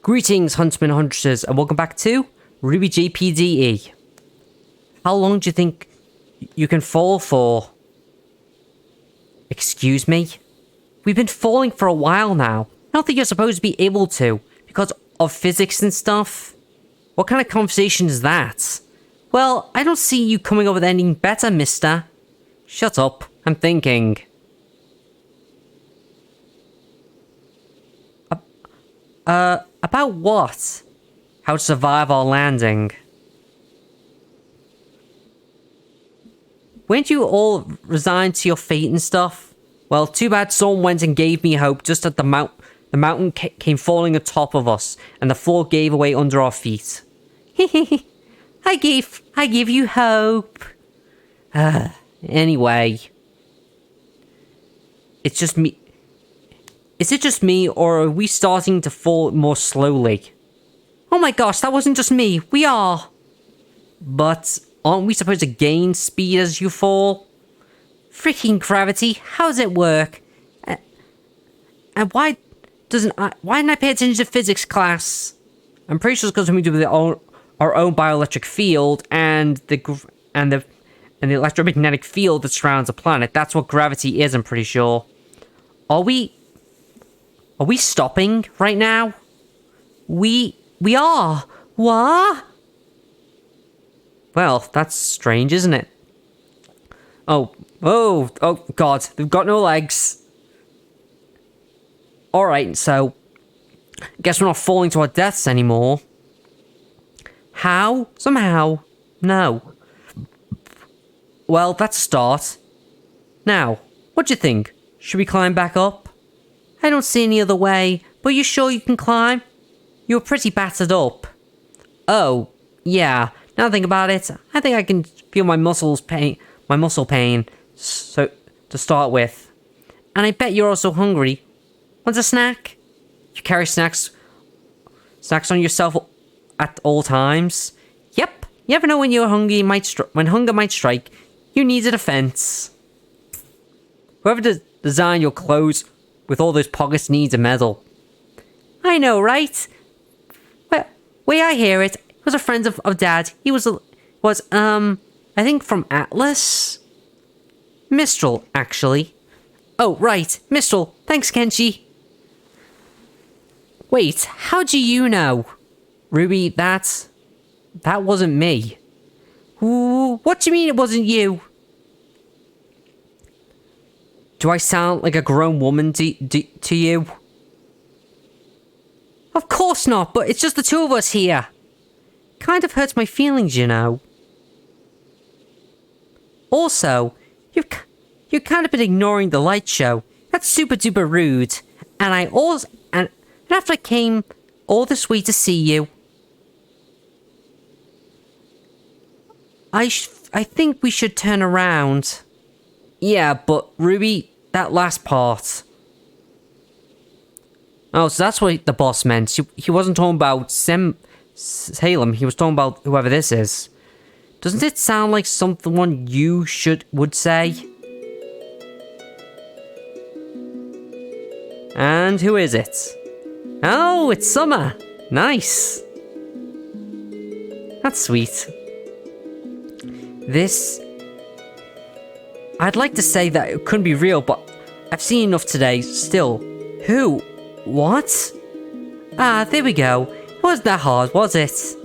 Greetings, huntsmen and huntresses, and welcome back to RWBY-JPDE. How long do you think you can fall for? Excuse me? We've been falling for a while now. I don't think you're supposed to be able to, because of physics and stuff. What kind of conversation is that? Well, I don't see you coming up with anything better, mister. Shut up, I'm thinking. About what? How to survive our landing. Weren't you all resigned to your fate and stuff? Well, too bad someone went and gave me hope just as the mountain came falling atop of us, and the floor gave away under our feet. I gave you hope. Anyway. It's just me. Is it just me, or are we starting to fall more slowly? Oh my gosh, that wasn't just me. We are. But aren't we supposed to gain speed as you fall? Freaking gravity, how does it work? And why didn't I pay attention to physics class? I'm pretty sure it's because we do with our own bioelectric field and the electromagnetic field that surrounds the planet. That's what gravity is, I'm pretty sure. Are we stopping right now? We are. What? Well, that's strange, isn't it? Oh god, they've got no legs. Alright, so guess we're not falling to our deaths anymore. How? Somehow. No. Well, that's a start. Now, what do you think? Should we climb back up? I don't see any other way, but you sure you can climb? You're pretty battered up. Oh, yeah. Now I think about it, I think I can feel my muscle pain, so to start with. And I bet you're also hungry. Want a snack? You carry snacks on yourself at all times? Yep. You never know when you're hungry when hunger might strike. You need a defense. Whoever designed your clothes with all those pockets needs a medal. I know, right? Way I hear it, he was a friend of Dad. He was I think from Atlas? Mistral, actually. Oh, right, Mistral. Thanks, Kenshi. Wait, how do you know? Ruby, that wasn't me. Ooh, what do you mean it wasn't you? Do I sound like a grown woman to you? Of course not, but it's just the two of us here. Kind of hurts my feelings, you know. Also, you've kind of been ignoring the light show. That's super duper rude. And after I came all this way to see you, I think we should turn around. Yeah, but Ruby, that last part. Oh, so that's what the boss meant. He wasn't talking about Salem. He was talking about whoever this is. Doesn't it sound like someone you would say? And who is it? Oh, it's Summer. Nice. That's sweet. I'd like to say that it couldn't be real, but I've seen enough today. Still. Who? What? Ah, there we go. It wasn't that hard, was it?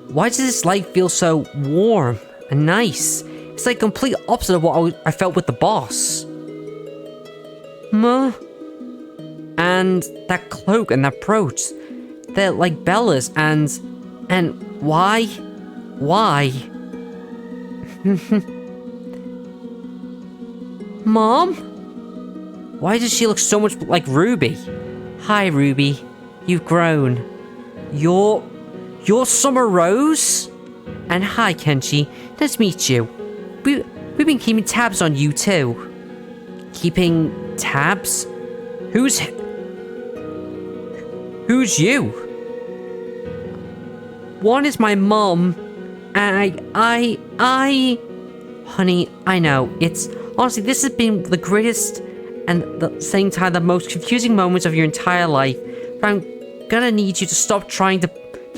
Why does this light feel so warm and nice? It's like complete opposite of what I felt with the boss. And that cloak and that brooch. They're like Bella's and why? Why? Mom? Why does she look so much like Ruby? Hi, Ruby. You've grown. You're Summer Rose? And hi, Kenshi. Nice to meet you. We've been keeping tabs on you, too. Keeping tabs? Who's you? One is my mom. Honey, I know. Honestly, this has been the greatest and at the same time the most confusing moments of your entire life. But I'm gonna need you to stop trying to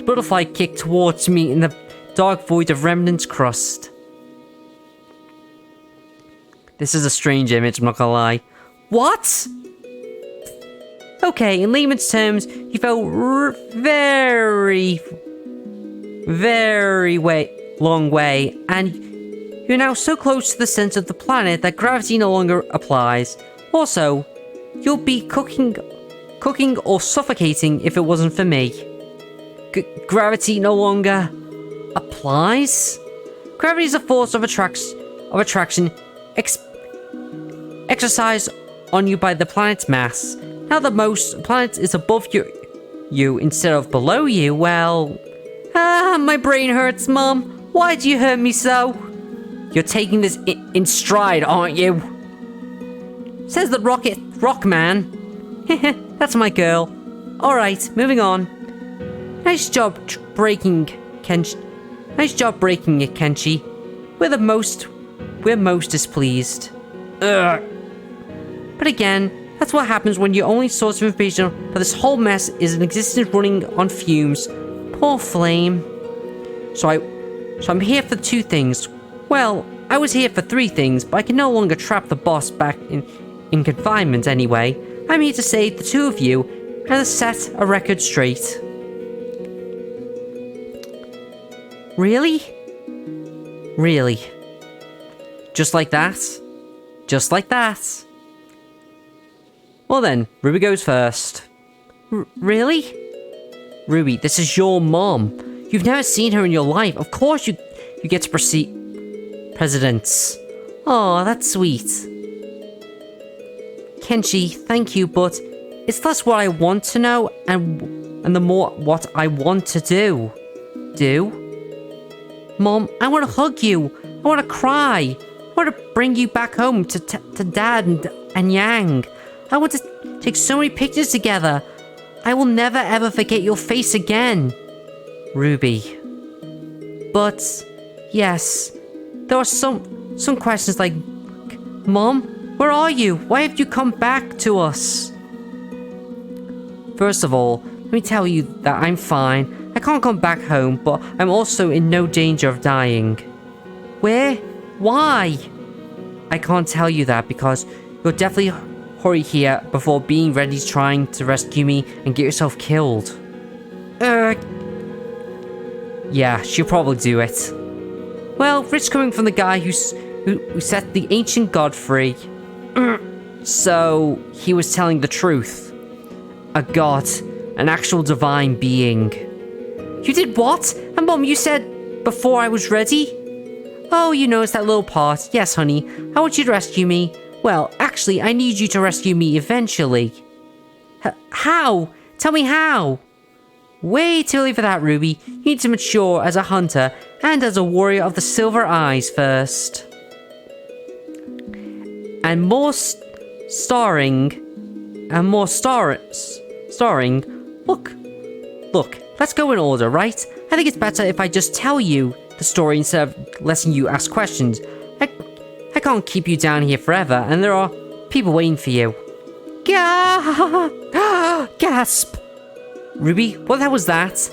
butterfly kick towards me in the dark void of Remnant's crust. This is a strange image, I'm not gonna lie. What? Okay, in layman's terms, you fell very long way, and you're now so close to the center of the planet that gravity no longer applies. Also, you'll be cooking or suffocating if it wasn't for me. Gravity no longer applies? Gravity is a force of attraction exercised on you by the planet's mass. Now that most planet is above you instead of below you, well... my brain hurts, Mom. Why do you hurt me so? You're taking this in stride, aren't you? Says the rock man. That's my girl. Alright, moving on. Nice job breaking, Kenshi. Nice job breaking it, Kenshi. We're most displeased. Ugh. But again, that's what happens when your only source of information for this whole mess is an existence running on fumes. Poor Flame. So I'm here for 2 things. Well, I was here for 3 things, but I can no longer trap the boss back in confinement anyway. I'm here to save the 2 of you and to set a record straight. Really? Really? Just like that? Just like that? Well then, Ruby goes first. Really? Ruby, this is your mom. You've never seen her in your life. Of course you get to proceed. Presidents. Aw, that's sweet. Kenshi, thank you, but it's less what I want to know and the more what I want to do. Mom, I want to hug you. I want to cry. I want to bring you back home to Dad and Yang. I want to take so many pictures together. I will never ever forget your face again. Ruby. But, yes, there are some questions like, Mom, where are you? Why have you come back to us? First of all, let me tell you that I'm fine. I can't come back home, but I'm also in no danger of dying. Where? Why? I can't tell you that because you'll definitely hurry here before being ready trying to rescue me and get yourself killed. Yeah, she'll probably do it. Well, Rich coming from the guy who set the ancient god free. So, he was telling the truth. A god. An actual divine being. You did what? And Mom, you said before I was ready? Oh, you know, it's that little part. Yes, honey. I want you to rescue me. Well, actually, I need you to rescue me eventually. How? Tell me how. Way too early for that, Ruby. You need to mature as a hunter and as a warrior of the Silver Eyes first. And more starring. Look, let's go in order, right? I think it's better if I just tell you the story instead of letting you ask questions. I can't keep you down here forever, and there are people waiting for you. Gasp! Ruby, what the hell was that?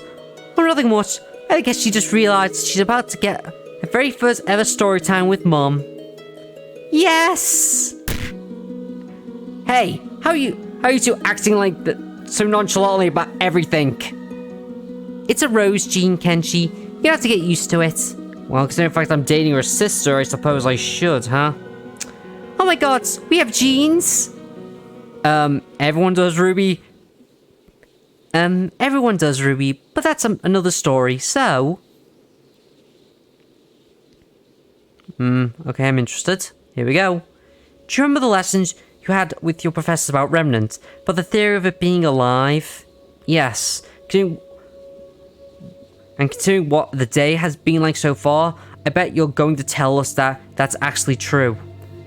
Oh, nothing much. I guess she just realized she's about to get her very first ever story time with Mom. Yes! Hey, how are you two acting like so nonchalantly about everything? It's a rose gene, Kenshi. You have to get used to it. Well, considering the fact I'm dating her sister, I suppose I should, huh? Oh my god, we have genes? Everyone does, Ruby. Everyone does, Ruby, but that's another story, so... okay, I'm interested. Here we go. Do you remember the lessons you had with your professors about Remnant, but the theory of it being alive? Yes. Considering what the day has been like so far, I bet you're going to tell us that that's actually true.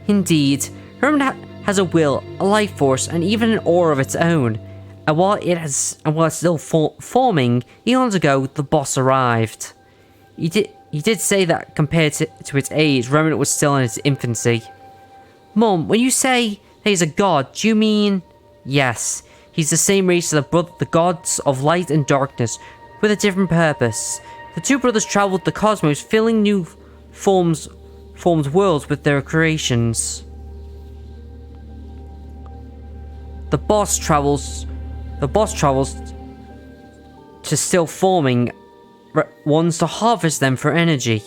Indeed, Remnant has a will, a life force, and even an aura of its own. And while it's still forming, eons ago the boss arrived. You did say that compared to its age, Remnant was still in its infancy. Mom, when you say that he's a god, do you mean... Yes, He's the same race as the gods of light and darkness, with a different purpose. The two brothers traveled the cosmos, filling new formed worlds with their creations. The boss travels to still forming ones to harvest them for energy.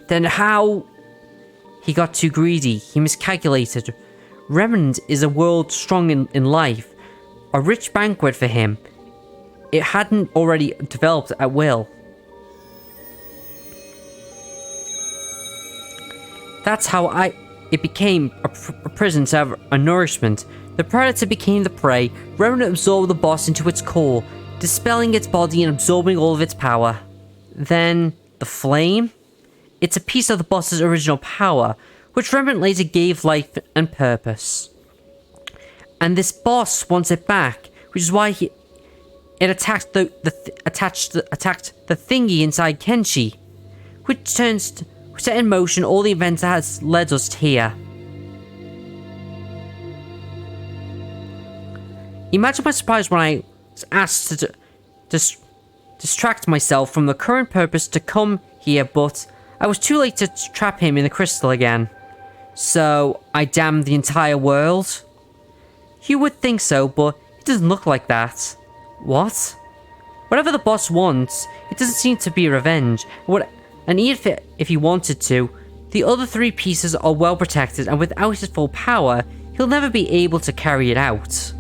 Then how? He got too greedy. He miscalculated. Remnant is a world strong in life. A rich banquet for him. It hadn't already developed at will. That's how it became a prison to have a nourishment. The predator became the prey. Remnant absorbed the boss into its core, dispelling its body and absorbing all of its power. Then, the flame? It's a piece of the boss's original power, which Remnant later gave life and purpose. And this boss wants it back, which is why it attacked the thingy inside Kenshi, which set in motion all the events that has led us here. Imagine my surprise when I was asked to distract myself from the current purpose to come here, but I was too late to trap him in the crystal again. So, I damned the entire world? You would think so, but it doesn't look like that. What? Whatever the boss wants, it doesn't seem to be revenge. And even if he wanted to, the other three pieces are well protected, and without his full power, he'll never be able to carry it out.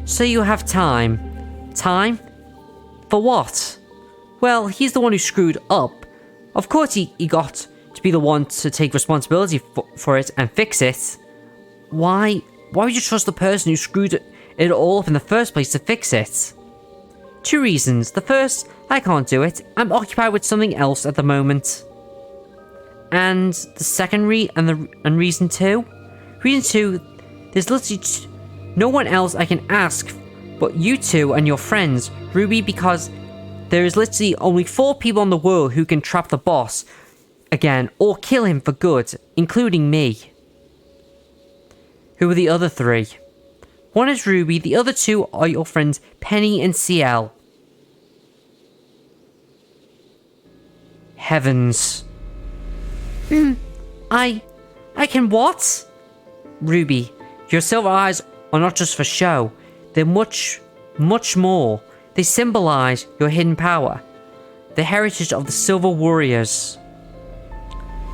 So you have time. Time? For what? Well, he's the one who screwed up. Of course he got to be the one to take responsibility for it and fix it. Why would you trust the person who screwed it all up in the first place to fix it? Two reasons. The first, I can't do it. I'm occupied with something else at the moment. And the second reason two? Reason two, there's literally no one else I can ask but you two and your friends, RWBY, because there is literally only 4 people in the world who can trap the boss again or kill him for good, including me. Who are the other 3? One is RWBY, the other 2 are your friends Penny and Ciel. Heavens. I can what? RWBY, your silver eyes are not just for show. They're much, much more. They symbolize your hidden power. The heritage of the Silver Warriors.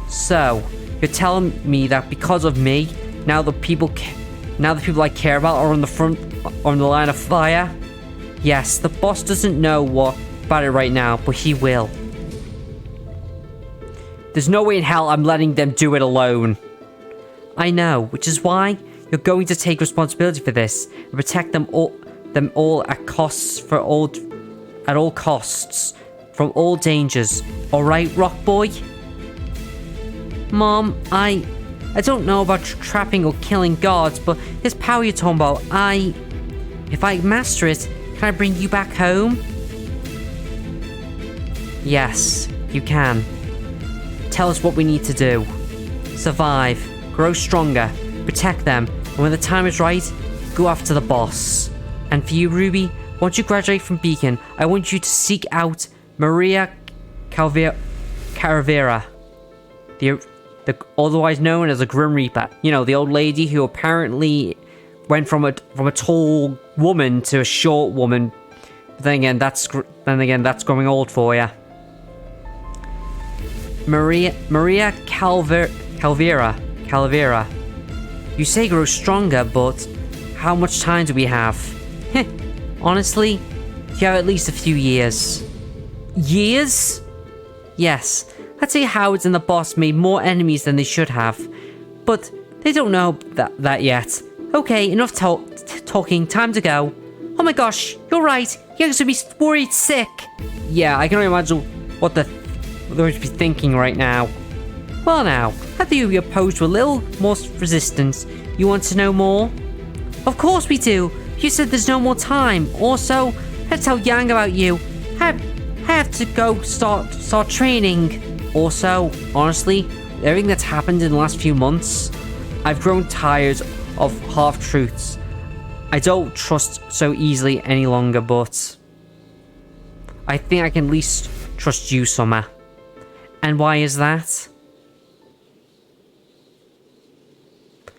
So, you're telling me that because of me, now the people I care about are on the line of fire? Yes, the boss doesn't know about it right now, but he will. There's no way in hell I'm letting them do it alone. I know, which is why you're going to take responsibility for this and protect them all at all costs, from all dangers. Alright, Rock Boy? Mom, I don't know about trapping or killing guards, but this power you're talking about, if I master it, can I bring you back home? Yes, you can. Tell us what we need to do. Survive, grow stronger, protect them, and when the time is right, go after the boss. And for you, RWBY, once you graduate from Beacon, I want you to seek out Maria Caravera, the otherwise known as a Grim Reaper. You know, the old lady who apparently went from a tall woman to a short woman. But then again, that's growing old for you. Maria Calavera. You say grow stronger, but how much time do we have? Honestly, you have at least a few years. Years? Yes. I'd say Howard and the boss made more enemies than they should have. But they don't know that yet. Okay, enough talking. Time to go. Oh my gosh, you're right. You're going to be worried sick. Yeah, I can only imagine what they're going to be thinking right now. Well now, I think you're opposed to a little more resistance. You want to know more? Of course we do. You said there's no more time. Also, let's tell Yang about you. I have to go start training. Also, honestly, everything that's happened in the last few months, I've grown tired of half-truths. I don't trust so easily any longer, but I think I can at least trust you, Summer. And why is that?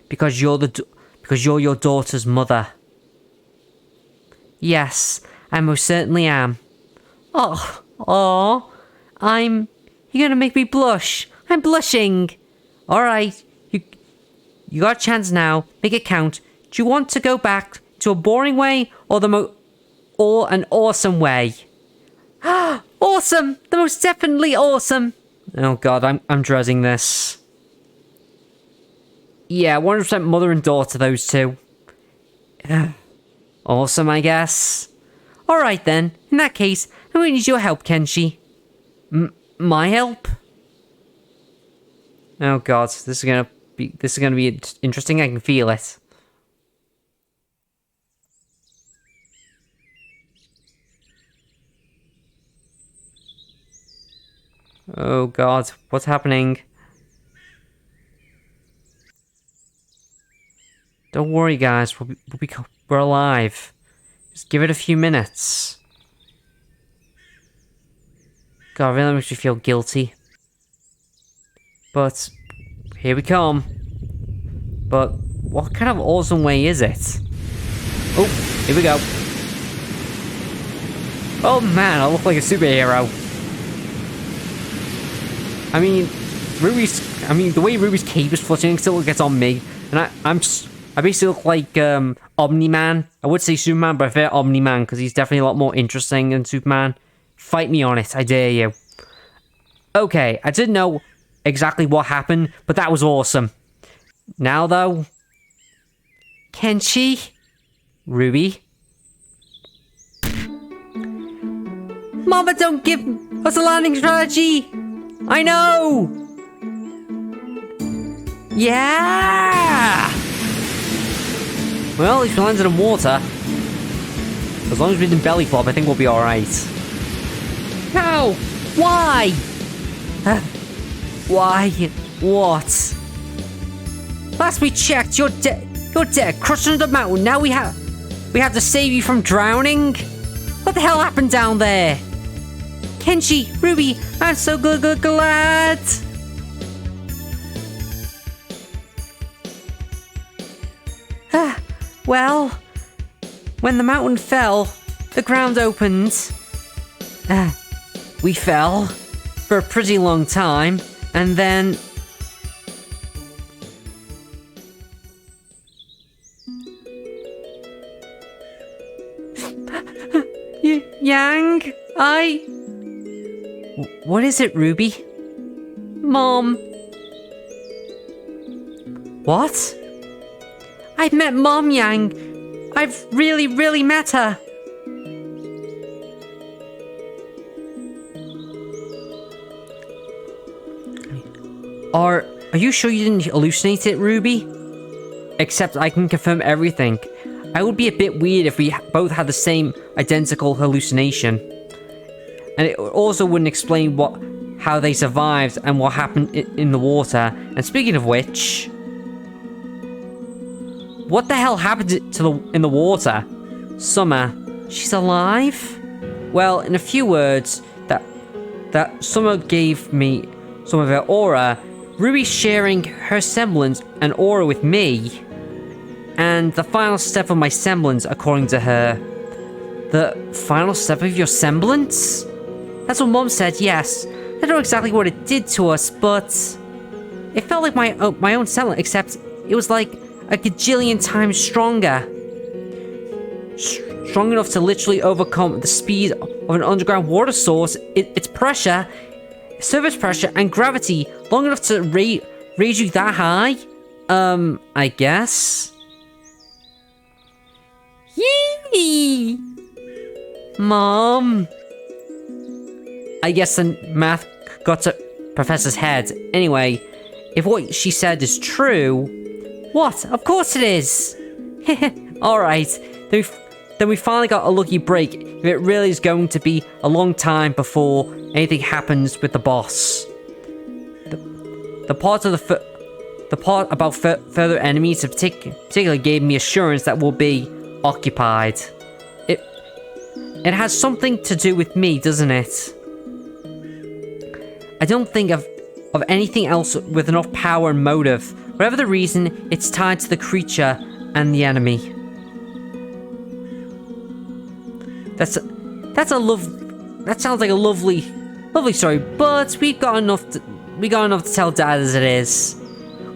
Because you're your daughter's mother. Yes, I most certainly am. You're gonna make me blush. I'm blushing. Alright, you got a chance now. Make it count. Do you want to go back to a boring way or an awesome way? Awesome! The most definitely awesome! Oh god, I'm dreading this. Yeah, 100% mother and daughter, those two. Awesome, I guess. Alright then, in that case, I'm going to need your help, Kenshi. My help? Oh god, this is gonna be interesting, I can feel it. Oh god, what's happening? Don't worry guys, we're alive. Just give it a few minutes. God, it really makes me feel guilty. But, here we come. But, what kind of awesome way is it? Oh, here we go. Oh man, I look like a superhero. I mean, the way Ruby's cape is fluttering still gets on me. And I basically look like, Omni-Man. I would say Superman, but I prefer Omni-Man, because he's definitely a lot more interesting than Superman. Fight me on it, I dare you. Okay, I didn't know exactly what happened, but that was awesome. Now, though... Kenshi? Ruby? Mama, don't give us a landing strategy! I know! Yeah! Well, if we landed in water, as long as we didn't belly flop, I think we'll be alright. No! Why? Why? What? Last we checked, you're dead. You're dead, crushed under the mountain. Now we have to save you from drowning? What the hell happened down there? Kenshi, Ruby, I'm so glad. Well, when the mountain fell, the ground opened. We fell for a pretty long time, and then... Yang, What is it, Ruby? Mom. What? I've met Mom, Yang. I've really met her. Are you sure you didn't hallucinate it, Ruby? Except I can confirm everything. I would be a bit weird if we both had the same identical hallucination. And it also wouldn't explain how they survived and what happened in the water. And speaking of which... What the hell happened in the water? Summer, she's alive? Well, in a few words, that Summer gave me some of her aura, Ruby sharing her semblance and aura with me, and the final step of my semblance, according to her. The final step of your semblance? That's what Mom said, yes. I don't know exactly what it did to us, but... It felt like my own semblance, except it was like a gajillion times stronger. Strong enough to literally overcome the speed of an underground water source, its pressure, surface pressure, and gravity, long enough to raise you that high? I guess? Yee! Mom! I guess the math got to Professor's head. Anyway, if what she said is true... What? Of course it is! Alright, then we finally got a lucky break, if it really is going to be a long time before anything happens with the boss. The part about further enemies particularly gave me assurance that we'll be occupied. It has something to do with me, doesn't it? I don't think of anything else with enough power and motive. Whatever the reason, it's tied to the creature and the enemy. That sounds like a lovely story, but we got enough to tell Dad as it is.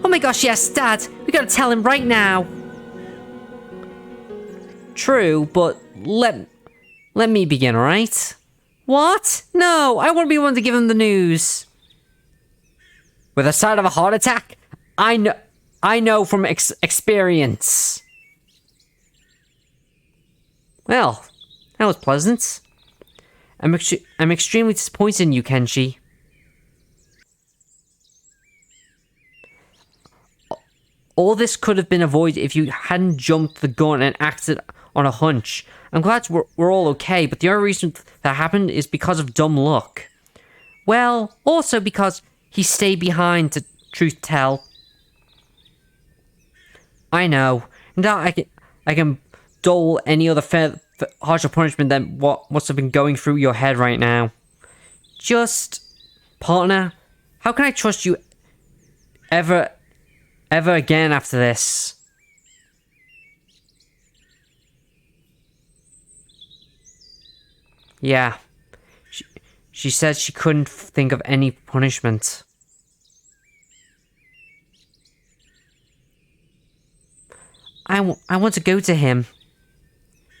Oh my gosh, yes, Dad! We gotta tell him right now! True, but let me begin, alright? What? No, I want to be one to give him the news. With a side of a heart attack? I know from experience. Well, that was pleasant. I'm extremely disappointed in you, Kenshi. All this could have been avoided if you hadn't jumped the gun and acted on a hunch. I'm glad we're all okay, but the only reason that happened is because of dumb luck. Well, also because he stayed behind to truth tell. I know. Now I can dole any other harsher punishment than what must have been going through your head right now. Just, partner, how can I trust you ever again after this? Yeah. She said she couldn't think of any punishment. I want to go to him.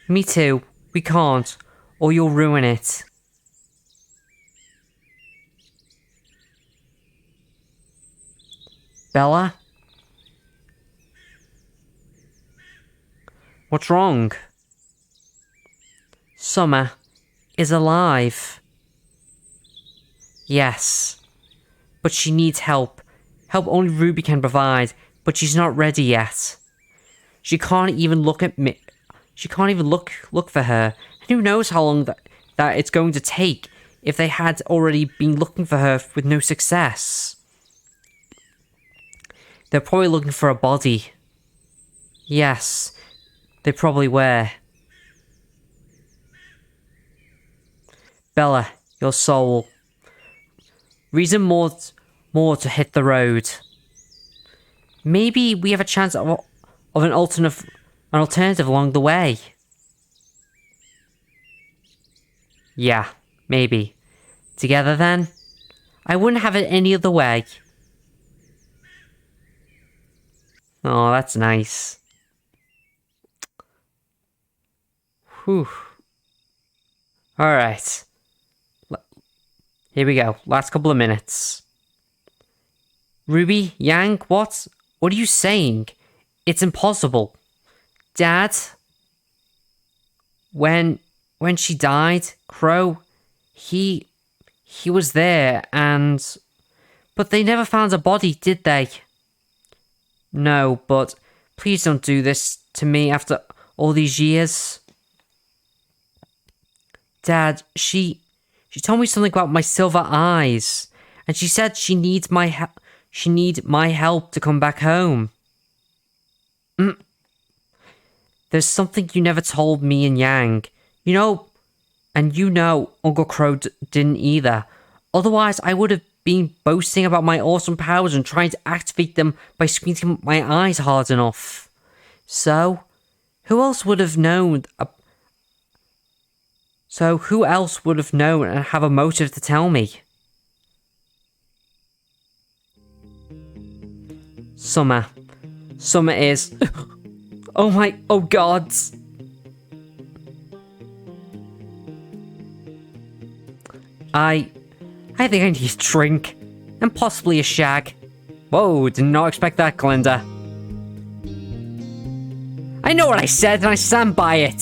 Me too. We can't, or you'll ruin it. Bella? What's wrong? Summer is alive. Yes. But she needs help. Help only Ruby can provide, but she's not ready yet. She can't even look at me. She can't even look for her. And who knows how long that it's going to take if they had already been looking for her with no success. They're probably looking for a body. Yes, they probably were. Bella, your soul. Reason more to hit the road. Maybe we have a chance of an alternative along the way. Yeah, maybe. Together then? I wouldn't have it any other way. Oh, that's nice. Whew. Alright. Here we go. Last couple of minutes. Ruby, Yang, what? What are you saying? It's impossible. Dad? When she died, Crow, he was there and... But they never found a body, did they? No, but please don't do this to me after all these years. Dad, she told me something about my silver eyes, and she said she needs my help to come back home. There's something you never told me and Yang. Uncle Crow didn't either. Otherwise, I would have been boasting about my awesome powers and trying to activate them by squinting my eyes hard enough. So, who else would have known and have a motive to tell me? Summer is... Oh God. I think I need a drink. And possibly a shag. Whoa, did not expect that, Glinda. I know what I said, and I stand by it.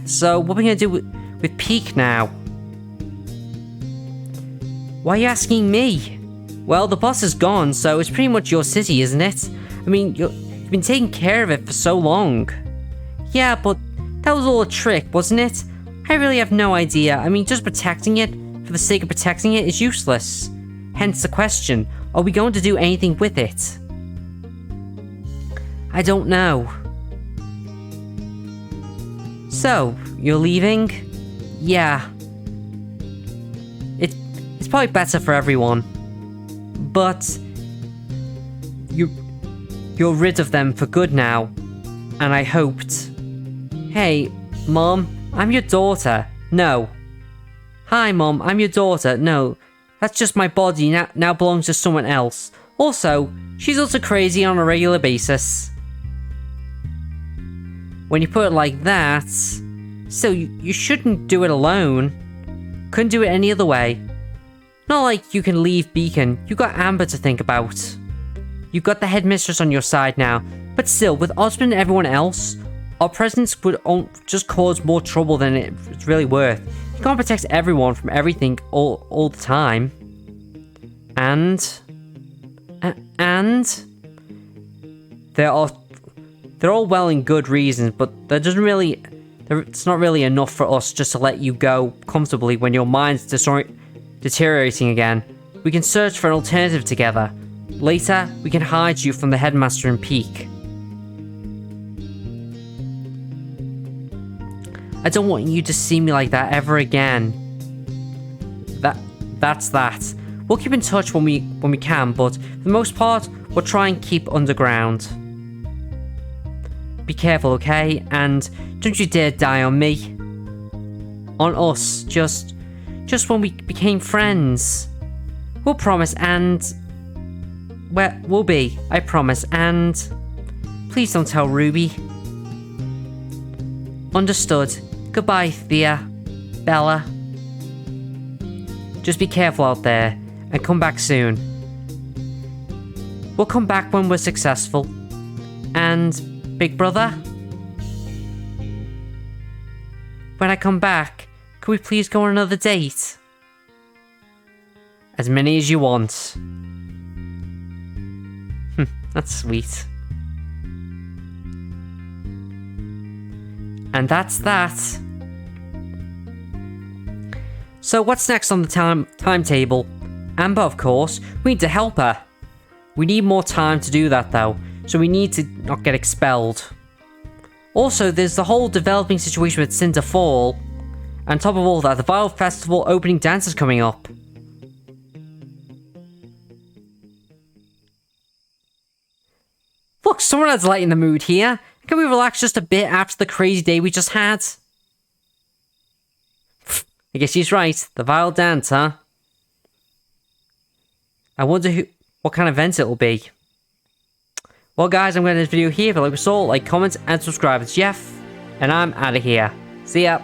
So, what are we gonna do with Peak now? Why are you asking me? Well, the boss is gone, so it's pretty much your city, isn't it? I mean, you've been taking care of it for so long. Yeah, but that was all a trick, wasn't it? I really have no idea. I mean, just protecting it for the sake of protecting it is useless. Hence the question, are we going to do anything with it? I don't know. So, you're leaving? Yeah. It's probably better for everyone. But you're rid of them for good now. And I hoped. Hey, Mom, I'm your daughter. No. Hi, Mom, I'm your daughter. No. That's just my body now belongs to someone else. Also, she's also crazy on a regular basis. When you put it like that, so you shouldn't do it alone. Couldn't do it any other way. Not like you can leave Beacon. You got Amber to think about. You've got the headmistress on your side now. But still, with Osmond and everyone else, our presence would just cause more trouble than it's really worth. You can't protect everyone from everything all the time. And they're all well and good reasons, but it's not really enough for us just to let you go comfortably when your mind's deteriorating again. We can search for an alternative together. Later, we can hide you from the headmaster and Peak. I don't want you to see me like that ever again. That's that. We'll keep in touch when we can, but for the most part, we'll try and keep underground. Be careful, okay? And don't you dare die on me. On us, just when we became friends. We'll promise, and we'll be, I promise, and please don't tell Ruby. Understood. Goodbye, Thea. Bella. Just be careful out there, and come back soon. We'll come back when we're successful. And, Big Brother? When I come back, could we please go on another date? As many as you want. That's sweet. And that's that. So what's next on the timetable? Amber, of course. We need to help her. We need more time to do that, though. So we need to not get expelled. Also, there's the whole developing situation with Cinder Fall. And on top of all that, the Vile Festival opening dance is coming up. Look, someone has light in the mood here. Can we relax just a bit after the crazy day we just had? I guess he's right. The Vile Dance, huh? I wonder what kind of event it'll be. Well, guys, I'm going to end this video here. If you like what you saw, like, comment, and subscribe. It's Jeff, and I'm out of here. See ya.